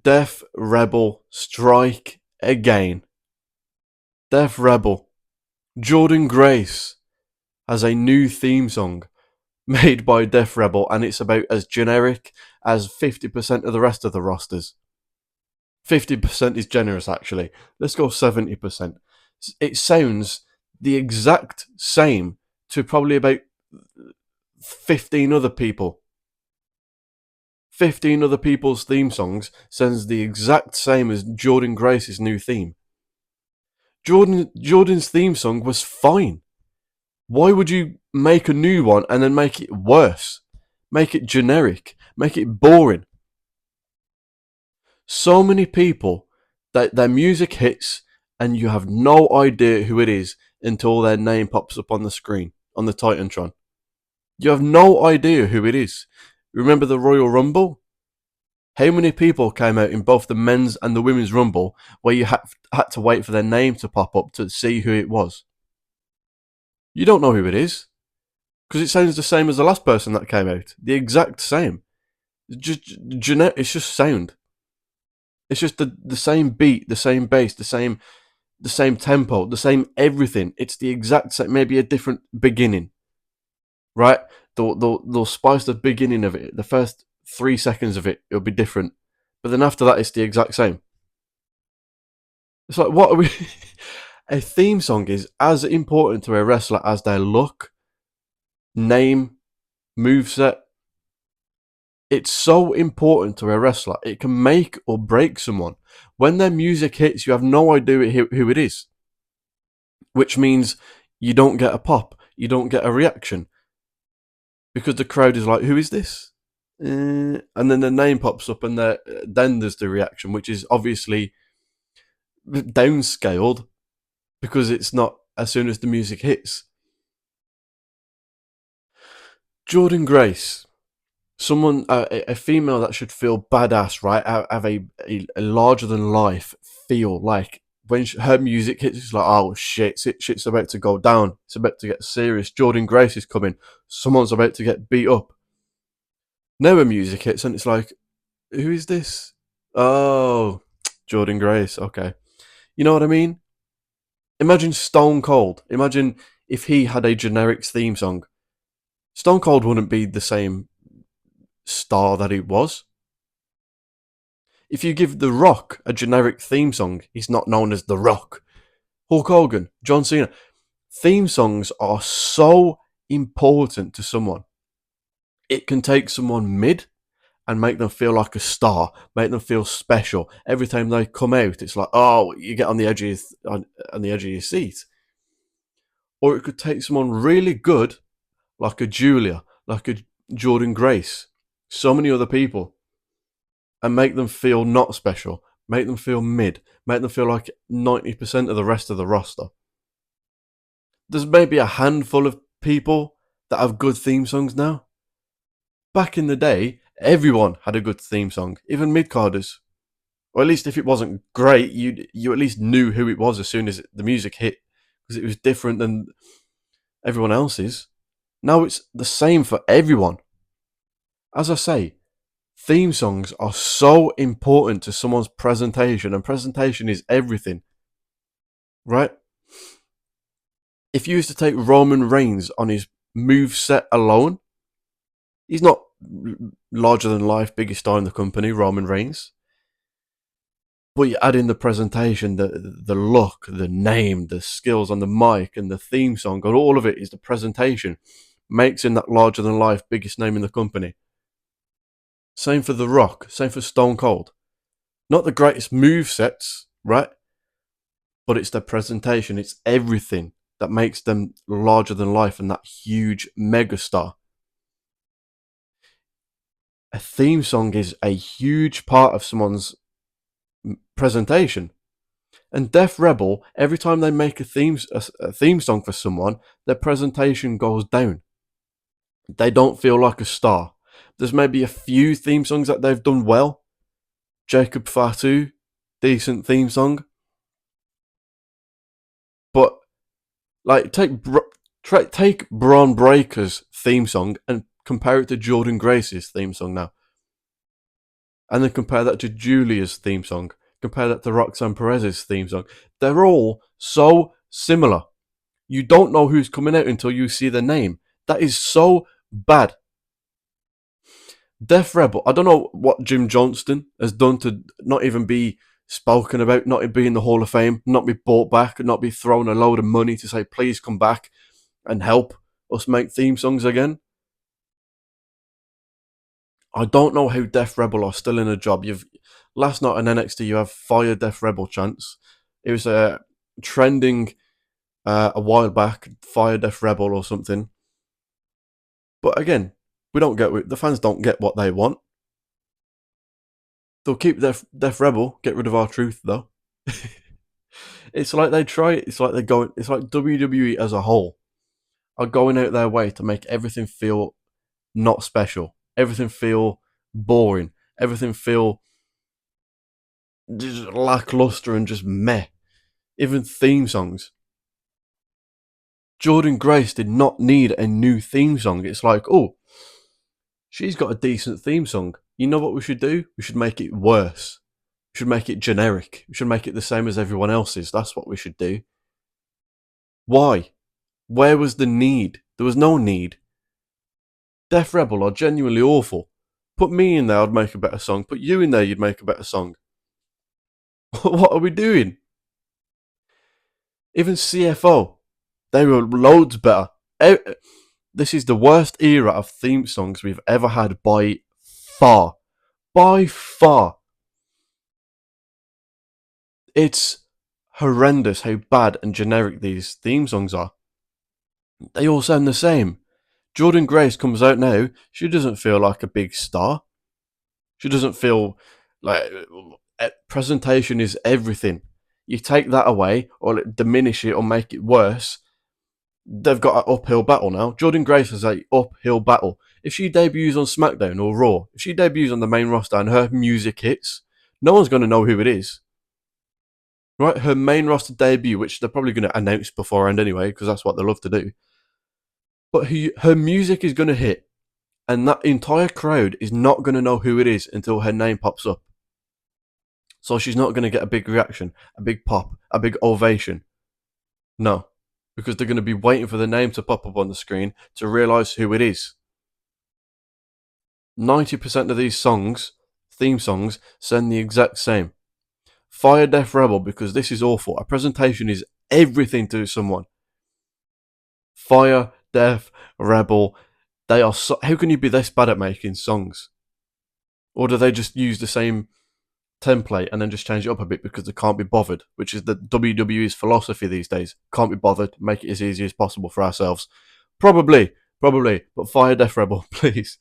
Def Rebel strike again. Def Rebel. Jordynne Grace has a new theme song made by Def Rebel, and it's about as generic as 50% of the rest of the rosters. 50% is generous, actually. Let's go 70%. It sounds the exact same to probably about 15 other people. 15 other people's theme songs sounds the exact same as Jordynne Grace's new theme. Jordynne's theme song was fine. Why would you make a new one and then make it worse? Make it generic. Make it boring. So many people that their music hits and you have no idea who it is until their name pops up on the screen, on the Titantron. You have no idea who it is. Remember the Royal Rumble? How many people came out in both the men's and the women's Rumble where you had to wait for their name to pop up to see who it was? You don't know who it is because it sounds the same as the last person that came out. The exact same. It's just sound. It's just the same beat, the same bass, the same tempo, the same everything. It's the exact same, maybe a different beginning, right? They'll spice the beginning of it. The first 3 seconds of it, it'll be different, but then after that, it's the exact same. It's like, what are we? A theme song is as important to a wrestler as their look, name, moveset. It's so important to a wrestler. It can make or break someone. When their music hits, you have no idea who it is, which means you don't get a pop, you don't get a reaction, because the crowd is like, "Who is this?" And then the name pops up, and then there's the reaction, which is obviously downscaled because it's not as soon as the music hits. Jordynne Grace, someone, a female that should feel badass, right? Have a larger than life feel. Like when her music hits, it's like, oh shit's about to go down. It's about to get serious. Jordynne Grace is coming. Someone's about to get beat up. Now her music hits, and it's like, who is this? Oh, Jordynne Grace. Okay, you know what I mean? Imagine Stone Cold. Imagine if he had a generic theme song. Stone Cold wouldn't be the same star that he was. If you give The Rock a generic theme song, he's not known as The Rock. Hulk Hogan, John Cena. Theme songs are so important to someone. It can take someone mid and make them feel like a star, make them feel special. Every time they come out, it's like, oh, you get on the edge of on the edge of your seat. Or it could take someone really good, like a Julia, like a Jordynne Grace, so many other people, and make them feel not special, make them feel mid, make them feel like 90% of the rest of the roster. There's maybe a handful of people that have good theme songs now. Back in the day, everyone had a good theme song, even mid-carders. Or at least if it wasn't great, you at least knew who it was as soon as the music hit, because it was different than everyone else's. Now it's the same for everyone. As I say, theme songs are so important to someone's presentation, and presentation is everything, right? If you used to take Roman Reigns on his move set alone, he's not larger than life, biggest star in the company, Roman Reigns. But you add in the presentation, the look, the name, the skills on the mic, and the theme song, and all of it is the presentation, makes him that larger than life, biggest name in the company. Same for The Rock, same for Stone Cold. Not the greatest move sets, right? But it's their presentation, it's everything that makes them larger than life and that huge megastar. A theme song is a huge part of someone's presentation. And Def Rebel, every time they make a theme song for someone, their presentation goes down. They don't feel like a star. There's maybe a few theme songs that they've done well. Jacob Fatu, decent theme song. But like take Braun Breaker's theme song and compare it to Jordynne Grace's theme song now. And then compare that to Julia's theme song. Compare that to Roxanne Perez's theme song. They're all so similar. You don't know who's coming out until you see the name. That is so bad. Def Rebel, I don't know what Jim Johnston has done to not even be spoken about, not be in the Hall of Fame, not be brought back, not be thrown a load of money to say, please come back and help us make theme songs again. I don't know how Def Rebel are still in a job. You've last night on NXT, you have fire Def Rebel chants. It was trending a while back, fire Def Rebel or something. But again, we don't get the fans don't get what they want. They'll keep Def Rebel, get rid of our truth though. It's like they try. It's like they're going. It's like WWE as a whole are going out their way to make everything feel not special. Everything feel boring. Everything feel just lackluster and just meh. Even theme songs. Jordynne Grace did not need a new theme song. It's like, oh, she's got a decent theme song. You know what we should do? We should make it worse. We should make it generic. We should make it the same as everyone else's. That's what we should do. Why? Where was the need? There was no need. Def Rebel are genuinely awful. Put me in there, I'd make a better song. Put you in there, you'd make a better song. What are we doing? Even CFO, they were loads better. This is the worst era of theme songs we've ever had by far. By far. It's horrendous how bad and generic these theme songs are. They all sound the same. Jordynne Grace comes out now, she doesn't feel like a big star. She doesn't feel like presentation is everything. You take that away or diminish it or make it worse, they've got an uphill battle now. Jordynne Grace has an uphill battle. If she debuts on SmackDown or Raw, if she debuts on the main roster and her music hits, no one's going to know who it is. Right? Her main roster debut, which they're probably going to announce beforehand anyway, because that's what they love to do. But her music is going to hit, and that entire crowd is not going to know who it is until her name pops up. So she's not going to get a big reaction, a big pop, a big ovation. No, because they're going to be waiting for the name to pop up on the screen to realise who it is. 90% of these songs, theme songs, sound the exact same. Fire Def Rebel, because this is awful. A presentation is everything to someone. Fire Def Rebel. They are so. How can you be this bad at making songs? Or do they just use the same template and then just change it up a bit because they can't be bothered? Which is the WWE's philosophy these days. Can't be bothered. Make it as easy as possible for ourselves. Probably. But Fire Def Rebel, please.